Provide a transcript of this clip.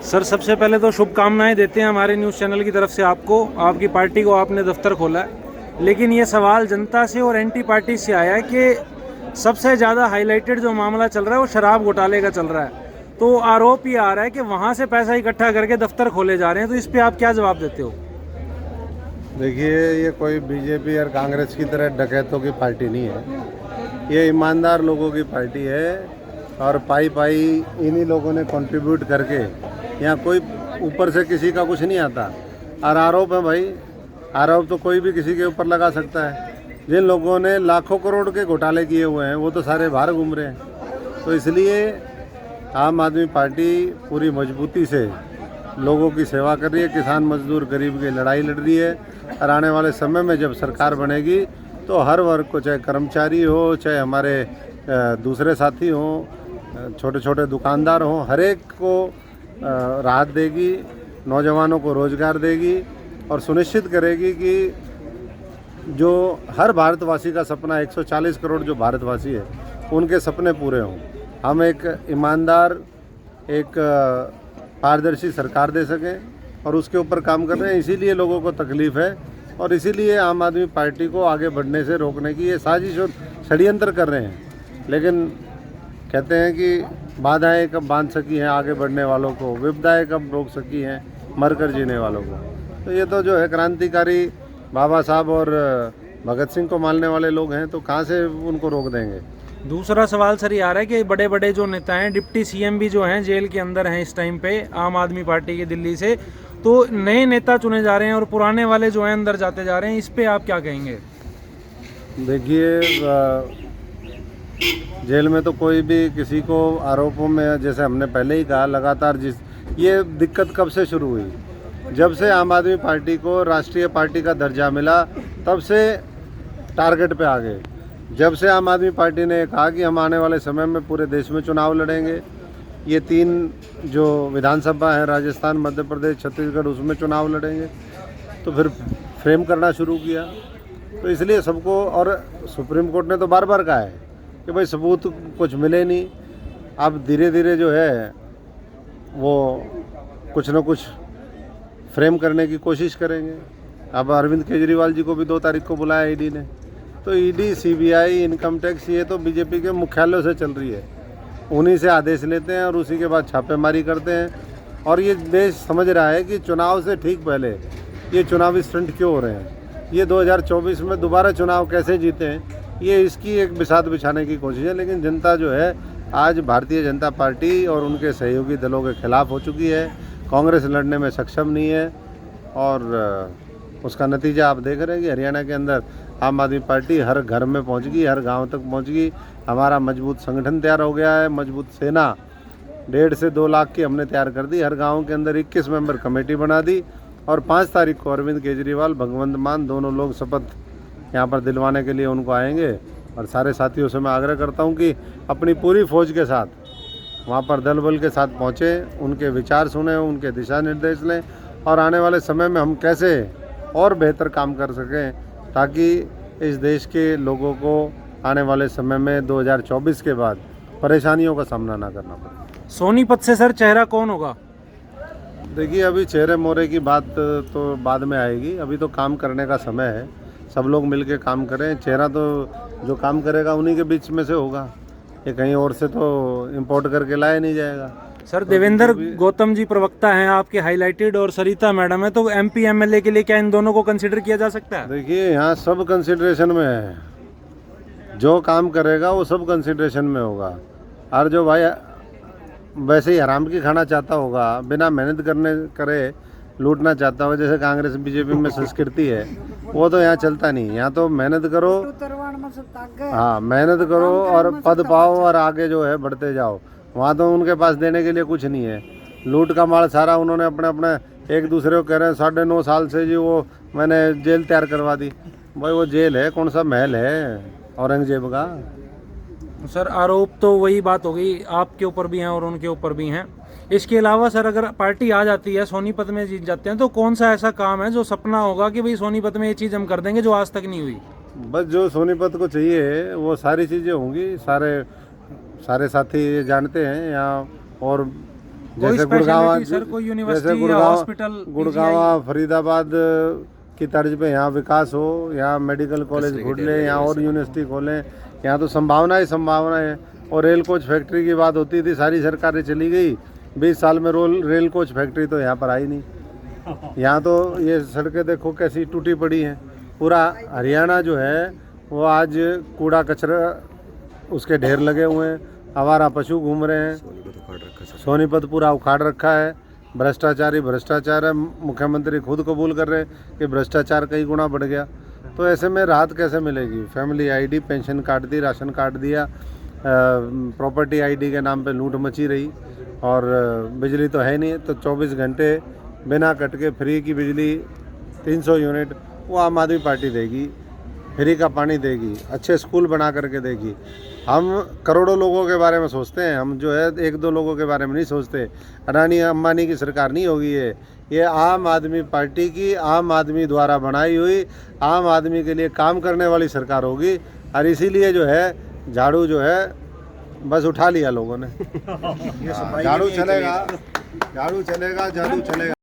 Sir सबसे पहले तो शुभकामनाएं देते हैं हमारे न्यूज़ चैनल की तरफ से आपको, आपकी पार्टी को आपने दफ्तर खोला है। लेकिन ये सवाल जनता से और एंटी पार्टी से आया है कि सबसे ज़्यादा हाईलाइटेड जो मामला चल रहा है वो शराब घोटाले का चल रहा है। तो आरोप ये आ रहा है कि वहाँ से पैसा इकट्ठा करके दफ्तर खोले जा रहे हैं। तो इस पर आप क्या जवाब देते हो? देखिए, ये कोई बीजेपी और कांग्रेस की तरह डकैतों की पार्टी नहीं है। ये ईमानदार लोगों की पार्टी है और पाई पाई इन्हीं लोगों ने कंट्रीब्यूट करके, यहाँ कोई ऊपर से किसी का कुछ नहीं आता। और आरोप है भाई, आरोप तो कोई भी किसी के ऊपर लगा सकता है। जिन लोगों ने लाखों करोड़ के घोटाले किए हुए हैं वो तो सारे बाहर घूम रहे हैं। तो इसलिए आम आदमी पार्टी पूरी मजबूती से लोगों की सेवा कर रही है, किसान मजदूर गरीब की लड़ाई लड़ रही है। और आने वाले समय में जब सरकार बनेगी तो हर वर्ग को, चाहे कर्मचारी हो, चाहे हमारे दूसरे साथी हों, छोटे छोटे दुकानदार हों, हर एक को राहत देगी, नौजवानों को रोजगार देगी और सुनिश्चित करेगी कि जो हर भारतवासी का सपना, 140 करोड़ जो भारतवासी है उनके सपने पूरे हों। हम एक ईमानदार, एक पारदर्शी सरकार दे सकें और उसके ऊपर काम कर रहे हैं। इसीलिए लोगों को तकलीफ है और इसीलिए आम आदमी पार्टी को आगे बढ़ने से रोकने की ये साजिश और षड्यंत्र कर रहे हैं। लेकिन कहते हैं कि बाधाएं कब बांध सकी हैं आगे बढ़ने वालों को, विपदाएं कब रोक सकी हैं मरकर जीने वालों को। तो ये तो जो है क्रांतिकारी बाबा साहब और भगत सिंह को मानने वाले लोग हैं, तो कहाँ से उनको रोक देंगे। दूसरा सवाल सर ये आ रहा है कि बड़े बड़े जो नेता हैं, डिप्टी सीएम भी जो हैं जेल के अंदर हैं इस टाइम पे आम आदमी पार्टी के दिल्ली से, तो नए नेता चुने जा रहे हैं और पुराने वाले जो हैं अंदर जाते जा रहे हैं। इस पे आप क्या कहेंगे? देखिए, जेल में तो कोई भी किसी को आरोपों में, जैसे हमने पहले ही कहा, लगातार ये दिक्कत कब से शुरू हुई? जब से आम आदमी पार्टी को राष्ट्रीय पार्टी का दर्जा मिला तब से टारगेट पे आ गए। जब से आम आदमी पार्टी ने कहा कि हम आने वाले समय में पूरे देश में चुनाव लड़ेंगे, ये 3 जो विधानसभा है, राजस्थान, मध्य प्रदेश, छत्तीसगढ़, उसमें चुनाव लड़ेंगे, तो फिर फ्रेम करना शुरू किया। तो इसलिए सबको, और सुप्रीम कोर्ट ने तो बार बार कहा है कि भाई सबूत कुछ मिले नहीं। अब धीरे धीरे जो है वो कुछ न कुछ फ्रेम करने की कोशिश करेंगे। अब अरविंद केजरीवाल जी को भी 2 तारीख को बुलाया ईडी ने। तो ईडी, सीबीआई, इनकम टैक्स, ये तो बीजेपी के मुख्यालयों से चल रही है। उन्हीं से आदेश लेते हैं और उसी के बाद छापेमारी करते हैं। और ये देश समझ रहा है कि चुनाव से ठीक पहले ये चुनावी स्टंट क्यों हो रहे हैं, ये 2024 में दोबारा चुनाव कैसे जीते हैं, ये इसकी एक बिसात बिछाने की कोशिश है। लेकिन जनता जो है आज भारतीय जनता पार्टी और उनके सहयोगी दलों के खिलाफ हो चुकी है। कांग्रेस लड़ने में सक्षम नहीं है और उसका नतीजा आप देख रहे हैं कि हरियाणा के अंदर आम आदमी पार्टी हर घर में पहुंच गई, हर गांव तक पहुंच गई। हमारा मजबूत संगठन तैयार हो गया है, मजबूत सेना 1.5 से 2 लाख की हमने तैयार कर दी। हर गांव के अंदर 21 मेंबर कमेटी बना दी और 5 तारीख को अरविंद केजरीवाल, भगवंत मान दोनों लोग शपथ यहाँ पर दिलवाने के लिए उनको आएंगे। और सारे साथियों से मैं आग्रह करता हूँ कि अपनी पूरी फौज के साथ वहाँ पर दल बल के साथ पहुँचें, उनके विचार सुने, उनके दिशा निर्देश लें और आने वाले समय में हम कैसे और बेहतर काम कर सकें, ताकि इस देश के लोगों को आने वाले समय में 2024 के बाद परेशानियों का सामना ना करना पड़े। सोनीपत से सर चेहरा कौन होगा? देखिए, अभी चेहरे मोहरे की बात तो बाद में आएगी, अभी तो काम करने का समय है। सब लोग मिलके काम करें। चेहरा तो जो काम करेगा उन्हीं के बीच में से होगा, ये कहीं और से तो इम्पोर्ट करके लाया नहीं जाएगा। सर देवेंद्र गौतम जी प्रवक्ता हैं आपके हाईलाइटेड और सरिता मैडम है, तो एमपी एमएलए के लिए क्या इन दोनों को कंसिडर किया जा सकता है? देखिए, यहाँ सब कंसिडरेशन में है, जो काम करेगा वो सब कंसिडरेशन में होगा। और जो भाई वैसे ही हराम की खाना चाहता होगा, बिना मेहनत करे लूटना चाहता होगा, जैसे कांग्रेस बीजेपी में संस्कृति है, वो तो यहाँ चलता नहीं। यहाँ तो मेहनत करो, हाँ मेहनत करो और पद पाओ और आगे जो है बढ़ते जाओ। वहाँ तो उनके पास देने के लिए कुछ नहीं है। लूट का माल सारा उन्होंने अपने अपने एक दूसरे को कह रहे हैं 9.5 साल से जी वो मैंने जेल तैयार करवा दी। भाई वो जेल है, कौन सा महल है औरंगजेब का? सर आरोप तो वही बात हो गई, आपके ऊपर भी हैं और उनके ऊपर भी हैं। इसके अलावा सर अगर पार्टी आ जाती है, सोनीपत में जीत जाते हैं, तो कौन सा ऐसा काम है जो सपना होगा कि भाई सोनीपत में ये चीज़ हम कर देंगे जो आज तक नहीं हुई? बस जो सोनीपत को चाहिए वो सारी चीज़ें होंगी। सारे साथी ये जानते हैं यहाँ, और कोई जैसे गुड़गांव स्पेशलिटी सर, कोई यूनिवर्सिटी या हॉस्पिटल, गुड़गांव फरीदाबाद की तर्ज पे यहाँ विकास हो, यहाँ मेडिकल कॉलेज खोल लें, यहाँ और यूनिवर्सिटी खोलें, यहाँ तो संभावना ही संभावना है। और रेल कोच फैक्ट्री की बात होती थी, सारी सरकारें चली गई, 20 साल में रेल कोच फैक्ट्री तो यहाँ पर आई नहीं। यहाँ तो ये सड़कें देखो कैसी टूटी पड़ी हैं। पूरा हरियाणा जो है वो आज कूड़ा कचरा उसके ढेर लगे हुए हैं, आवारा पशु घूम रहे हैं, सोनीपत पूरा उखाड़ रखा है, भ्रष्टाचार ही भ्रष्टाचार है। मुख्यमंत्री खुद कबूल कर रहे हैं कि भ्रष्टाचार कई गुना बढ़ गया। तो ऐसे में राहत कैसे मिलेगी? फैमिली आईडी, पेंशन कार्ड दी, राशन कार्ड दिया, प्रॉपर्टी आईडी के नाम पे लूट मची रही, और बिजली तो है नहीं। तो 24 घंटे बिना कट के फ्री की बिजली 300 यूनिट वो आम आदमी पार्टी देगी, फ्री का पानी देगी, अच्छे स्कूल बना करके देगी। हम करोड़ों लोगों के बारे में सोचते हैं, हम जो है 1-2 लोगों के बारे में नहीं सोचते। अडानी अंबानी की सरकार नहीं होगी ये आम आदमी पार्टी की, आम आदमी द्वारा बनाई हुई, आम आदमी के लिए काम करने वाली सरकार होगी। और इसीलिए जो है झाड़ू जो है बस उठा लिया लोगों ने। झाड़ू चलेगा, झाड़ू चलेगा, झाड़ू चलेगा।